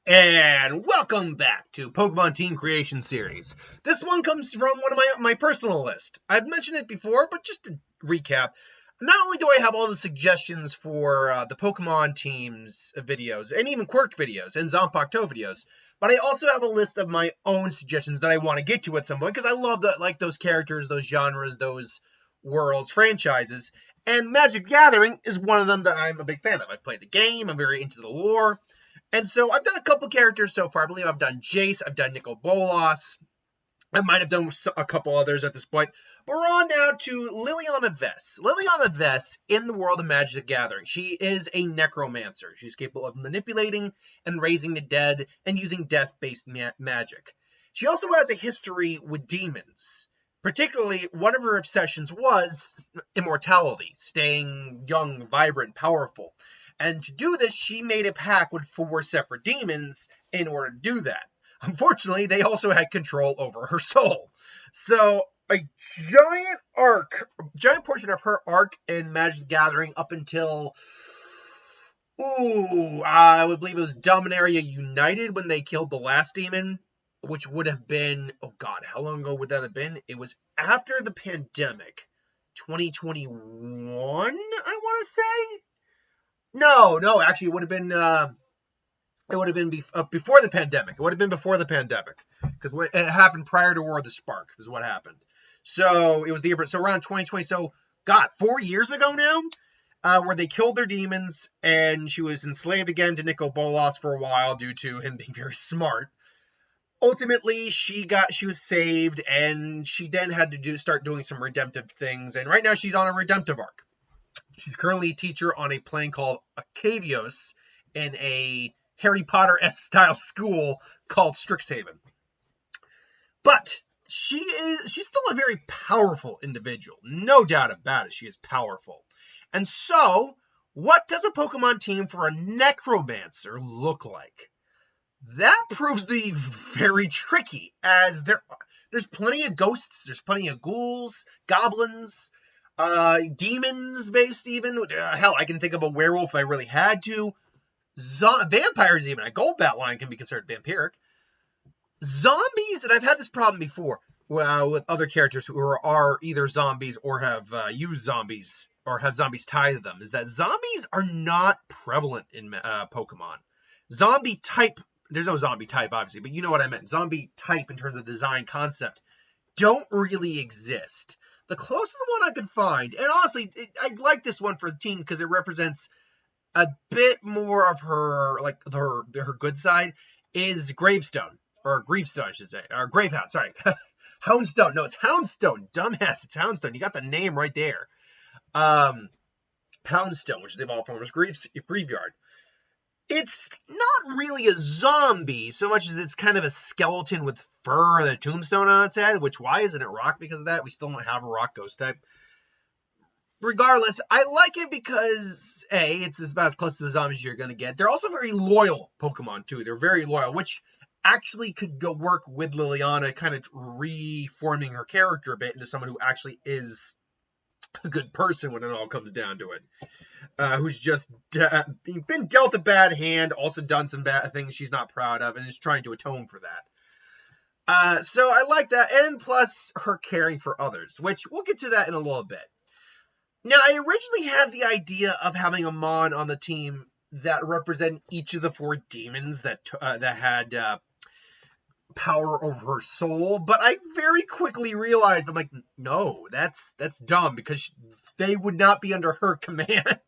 And welcome back to Pokemon Team Creation Series. This one comes from one of my personal list. I've mentioned it before, but just to recap, not only do I have all the suggestions for the Pokemon teams videos, and even Quirk videos, and Zanpakuto videos, but I also have a list of my own suggestions that I want to get to at some point, because I love those characters, those genres, those worlds, franchises, and Magic the Gathering is one of them that I'm a big fan of. I've played the game, I'm very into the lore. And so I've done a couple characters so far. I believe I've done Jace, I've done Nicol Bolas. I might have done a couple others at this point. But we're on now to Liliana Vess. Liliana Vess in the world of Magic the Gathering. She is a necromancer. She's capable of manipulating and raising the dead and using death-based magic. She also has a history with demons. Particularly, one of her obsessions was immortality, staying young, vibrant, powerful. And to do this, she made a pact with 4 separate demons in order to do that. Unfortunately, they also had control over her soul. So, a giant portion of her arc in Magic the Gathering up until, I would believe it was Dominaria United when they killed the last demon, which would have been, how long ago would that have been? It was after the pandemic, 2021, I want to say? No, actually, it would have been before the pandemic. It would have been before the pandemic, because it happened prior to War of the Spark is what happened. So it was around 2020. So 4 years ago now, where they killed their demons, and she was enslaved again to Nicol Bolas for a while due to him being very smart. Ultimately, she was saved, and she then had to start doing some redemptive things. And right now, she's on a redemptive arc. She's currently a teacher on a plane called Acavios in a Harry Potter-esque style school called Strixhaven. But she's still a very powerful individual. No doubt about it, she is powerful. And so, what does a Pokemon team for a necromancer look like? That proves to be very tricky, as there's plenty of ghosts, there's plenty of ghouls, goblins, demons based even. Hell, I can think of a werewolf if I really had to. Vampires even. A Golbat line can be considered vampiric. Zombies, and I've had this problem before with other characters who are either zombies or have used zombies or have zombies tied to them, is that zombies are not prevalent in Pokemon. Zombie type, there's no zombie type obviously, but you know what I meant. Zombie type in terms of design concept don't really exist. The closest one I could find, and honestly, I like this one for the team because it represents a bit more of her, like her good side, is Gravestone, or Griefstone, I should say, or Gravehound, sorry. Houndstone, no, it's Houndstone, dumbass, it's Houndstone, you got the name right there. Houndstone, which is the evolved form, is Graveyard. It's not really a zombie so much as it's kind of a skeleton with fur and a tombstone on its head, which, why isn't it rock because of that? We still don't have a rock ghost type. Regardless, I like it because, A, it's about as close to a zombie as you're going to get. They're also very loyal Pokemon, too. They're very loyal, which actually could go work with Liliana, kind of reforming her character a bit into someone who actually is a good person when it all comes down to it. Who's just been dealt a bad hand, also done some bad things she's not proud of, and is trying to atone for that. So I like that, and plus her caring for others, which we'll get to that in a little bit. Now, I originally had the idea of having a Mon on the team that represent each of the 4 demons that had power over her soul, but I very quickly realized, I'm like, no, that's dumb, because they would not be under her command.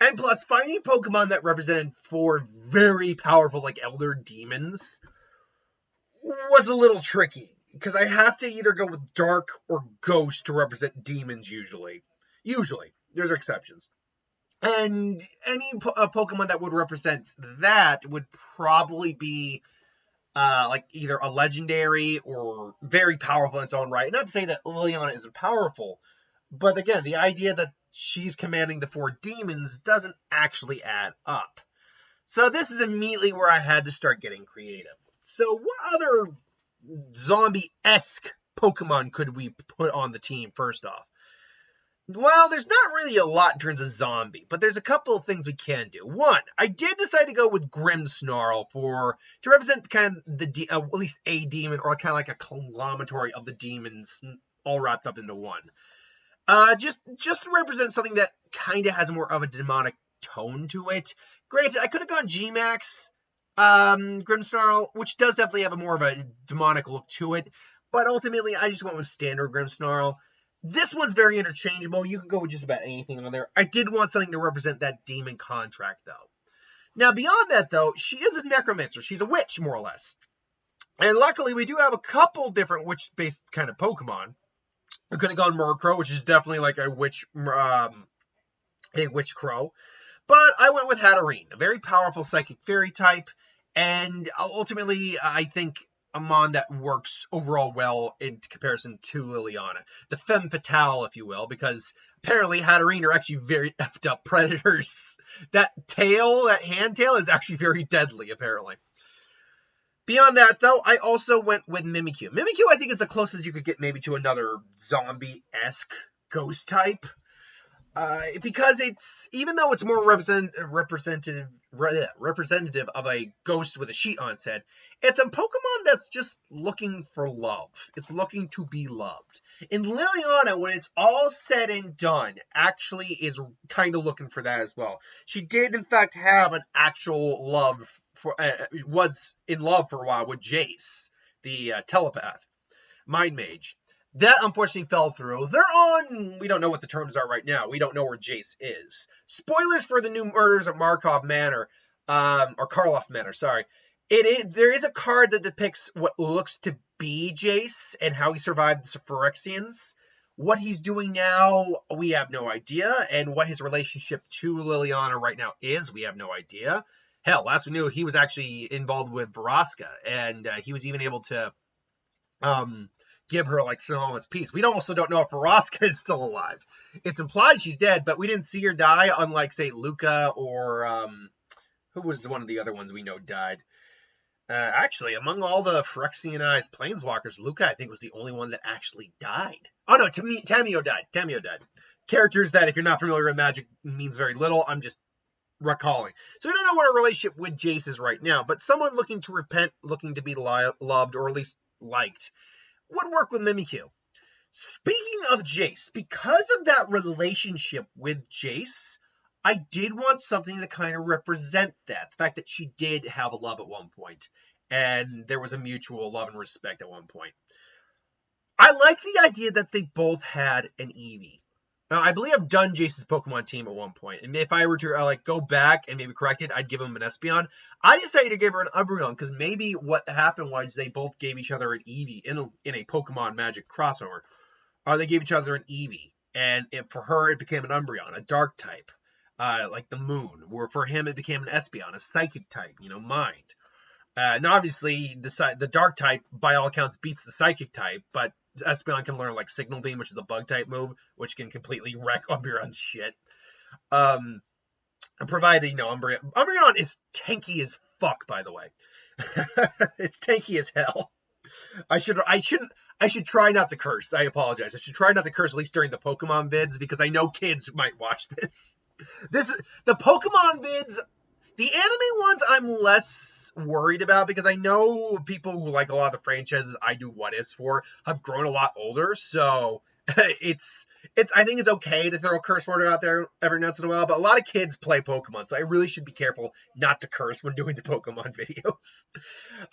And plus, finding Pokemon that represented 4 very powerful, like, elder demons was a little tricky, because I have to either go with Dark or Ghost to represent demons usually. There's exceptions. And any Pokemon that would represent that would probably be like either a legendary or very powerful in its own right. Not to say that Liliana isn't powerful, but again, the idea that she's commanding the 4 demons doesn't actually add up. So this is immediately where I had to start getting creative. So what other zombie-esque Pokemon could we put on the team first off? Well, there's not really a lot in terms of zombie, but there's a couple of things we can do. One, I did decide to go with Grimmsnarl to represent kind of at least a demon, or kind of like a conglomerate of the demons all wrapped up into one. Just to represent something that kind of has more of a demonic tone to it. Granted, I could have gone G-Max Grimmsnarl, which does definitely have a more of a demonic look to it, but ultimately I just went with standard Grimmsnarl. This one's very interchangeable. You can go with just about anything on there. I did want something to represent that demon contract, though. Now, beyond that, though, she is a necromancer. She's a witch, more or less. And luckily, we do have a couple different witch-based kind of Pokemon. I could have gone Murkrow, which is definitely like a witch crow. But I went with Hatterene, a very powerful psychic fairy type. And ultimately, I think a mon that works overall well in comparison to Liliana. The femme fatale, if you will, because apparently Hatterene are actually very effed up predators. That hand tail, is actually very deadly, apparently. Beyond that, though, I also went with Mimikyu. Mimikyu, I think, is the closest you could get maybe to another zombie-esque ghost type. Because even though it's more representative of a ghost with a sheet on its head, it's a Pokemon that's just looking for love. It's looking to be loved. And Liliana, when it's all said and done, actually is kind of looking for that as well. She did, in fact, have an actual love was in love for a while with Jace, the telepath, mind mage. That unfortunately fell through. We don't know what the terms are right now. We don't know where Jace is. Spoilers for the new Murders at Markov Manor, or Karloff Manor, sorry. There is a card that depicts what looks to be Jace and how he survived the Phyrexians. What he's doing now, we have no idea. And what his relationship to Liliana right now is, we have no idea. Hell, last we knew, he was actually involved with Vraska, and he was even able to give her like some moment's peace. We also don't know if Vraska is still alive. It's implied she's dead, but we didn't see her die, unlike, say, Luca or who was one of the other ones we know died. Actually, among all the Phyrexianized planeswalkers, Luca, I think, was the only one that actually died. Oh, no, Tamio died. Tamio died. Characters that, if you're not familiar with Magic, means very little. I'm just recalling. So we don't know what our relationship with Jace is right now, but someone looking to repent, looking to be loved, or at least liked, would work with Mimikyu. Speaking of Jace, because of that relationship with Jace, I did want something to kind of represent that. The fact that she did have a love at one point, and there was a mutual love and respect at one point. I like the idea that they both had an Eevee. Now, I believe I've done Jace's Pokemon team at one point, and if I were to go back and maybe correct it, I'd give him an Espeon. I decided to give her an Umbreon because maybe what happened was they both gave each other an Eevee in a Pokemon Magic crossover. Or they gave each other an Eevee, and for her it became an Umbreon, a Dark type, like the Moon. Where for him it became an Espeon, a Psychic type, Mind. And obviously the Dark type, by all accounts, beats the Psychic type, but Espeon can learn like Signal Beam, which is the bug type move, which can completely wreck Umbreon's shit. Provided, Umbreon is tanky as fuck, by the way. It's tanky as hell. I should try not to curse. I apologize. I should try not to curse, at least during the Pokemon vids, because I know kids might watch this. The Pokemon vids, the anime ones, I'm less worried about because I know people who like a lot of the franchises I do what ifs for have grown a lot older, so I think it's okay to throw a curse word out there every once in a while, but a lot of kids play Pokemon, so I really should be careful not to curse when doing the Pokemon videos.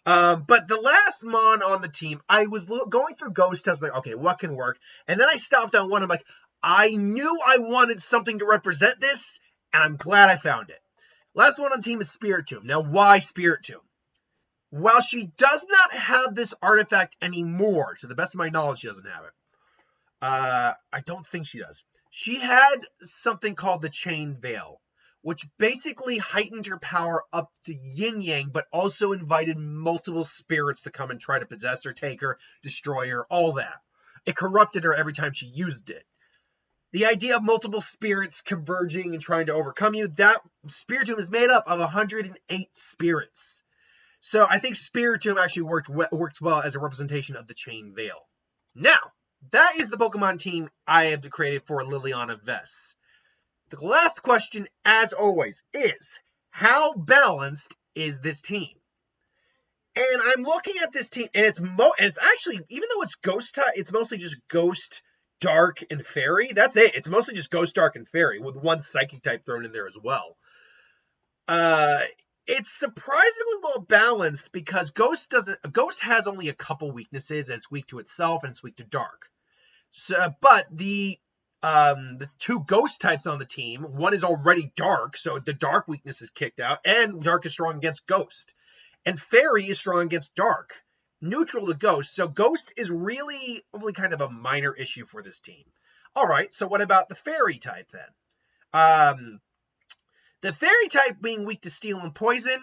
But the last mon on the team, I was going through Ghost Tubs, like, okay, what can work? And then I stopped on one, I'm like, I knew I wanted something to represent this, and I'm glad I found it. Last one on the team is Spiritomb. Now, why Spiritomb? While she does not have this artifact anymore, to the best of my knowledge, she doesn't have it. I don't think she does. She had something called the Chain Veil, which basically heightened her power up to yin-yang, but also invited multiple spirits to come and try to possess her, take her, destroy her, all that. It corrupted her every time she used it. The idea of multiple spirits converging and trying to overcome you, that Spiritomb is made up of 108 spirits. So I think Spiritomb actually worked well as a representation of the Chain Veil. Now, that is the Pokemon team I have created for Liliana Vess. The last question, as always, is how balanced is this team? And I'm looking at this team, and it's actually, even though it's Ghost type, it's mostly just Ghost, Dark, and Fairy. That's it. It's mostly just Ghost, Dark, and Fairy with one Psychic type thrown in there as well. It's surprisingly well balanced because Ghost has only a couple weaknesses, and it's weak to itself and it's weak to Dark. So, but the two Ghost types on the team, one is already Dark, so the Dark weakness is kicked out, and Dark is strong against Ghost. And Fairy is strong against Dark, neutral to Ghost. So Ghost is really only kind of a minor issue for this team. All right, so what about the Fairy type then? The Fairy type being weak to Steel and Poison,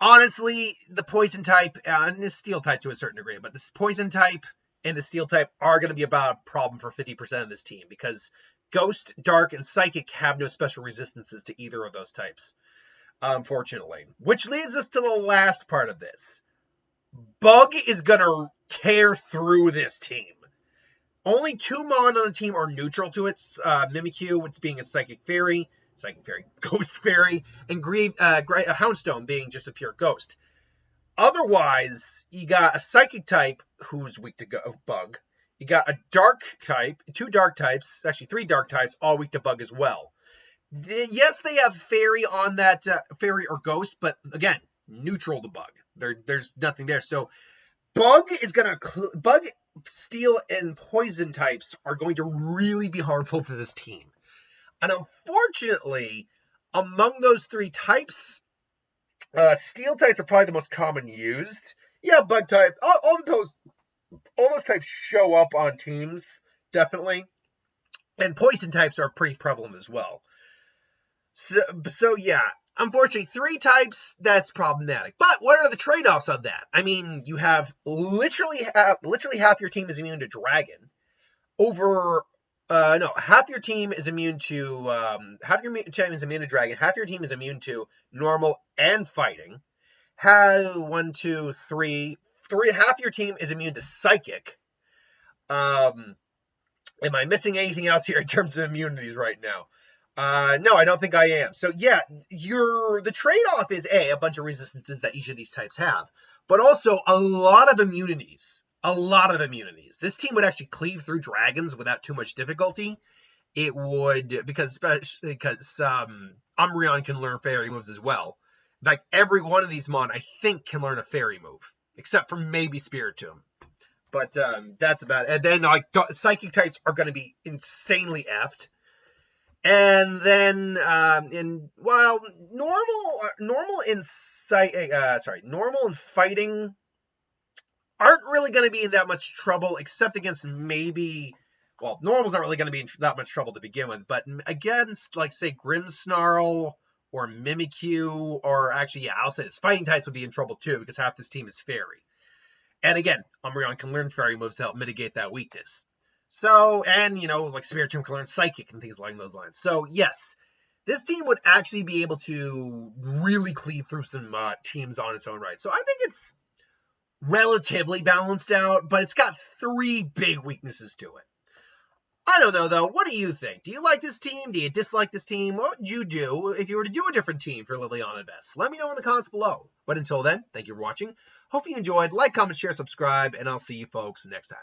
honestly, the Poison type, and the Steel type to a certain degree, but the Poison type and the Steel type are going to be about a problem for 50% of this team because Ghost, Dark, and Psychic have no special resistances to either of those types. Unfortunately. Which leads us to the last part of this. Bug is going to tear through this team. Only 2 Mon on the team are neutral to its Mimikyu, which being its Psychic Fairy, Ghost Fairy, and Houndstone being just a pure Ghost. Otherwise, you got a Psychic type who's weak to Bug. You got a Dark type, 2 Dark types, actually 3 Dark types, all weak to Bug as well. Yes, they have Fairy on that, Fairy or Ghost, but again, neutral to Bug. There's nothing there. So Bug, Steel, and Poison types are going to really be harmful to this team. And unfortunately, among those 3 types, Steel types are probably the most common used. Yeah, Bug type, all those types show up on teams, definitely. And Poison types are pretty prevalent as well. So yeah, unfortunately, 3 types, that's problematic. But what are the trade-offs of that? I mean, you have literally half your team is immune to Dragon. Half your team is immune to half your team is immune to Dragon. Half your team is immune to Normal and Fighting. Half your team is immune to Psychic. Am I missing anything else here in terms of immunities right now? No, I don't think I am. So yeah, the trade-off is a bunch of resistances that each of these types have, but also a lot of immunities. This team would actually cleave through dragons without too much difficulty. It would, because Umbreon can learn fairy moves as well. In fact, every one of these Mon, I think, can learn a fairy move, except for maybe Spiritomb. But that's about it. And then Psychic types are going to be insanely effed. And then, normal and Fighting aren't really going to be in that much trouble, except against Normal's not really going to be in that much trouble to begin with, but against, say, Grimmsnarl or Mimikyu, or actually, I'll say this, Fighting types would be in trouble too, because half this team is Fairy. And again, Umbreon can learn Fairy moves to help mitigate that weakness. So, and, Spiritomb can learn Psychic and things along those lines. So, yes, this team would actually be able to really cleave through some teams on its own right. So, I think it's relatively balanced out, but it's got 3 big weaknesses to it. I don't know, though. What do you think? Do you like this team? Do you dislike this team? What would you do if you were to do a different team for Liliana Vess? Let me know in the comments below. But until then, thank you for watching. Hope you enjoyed. Like, comment, share, subscribe, and I'll see you folks next time.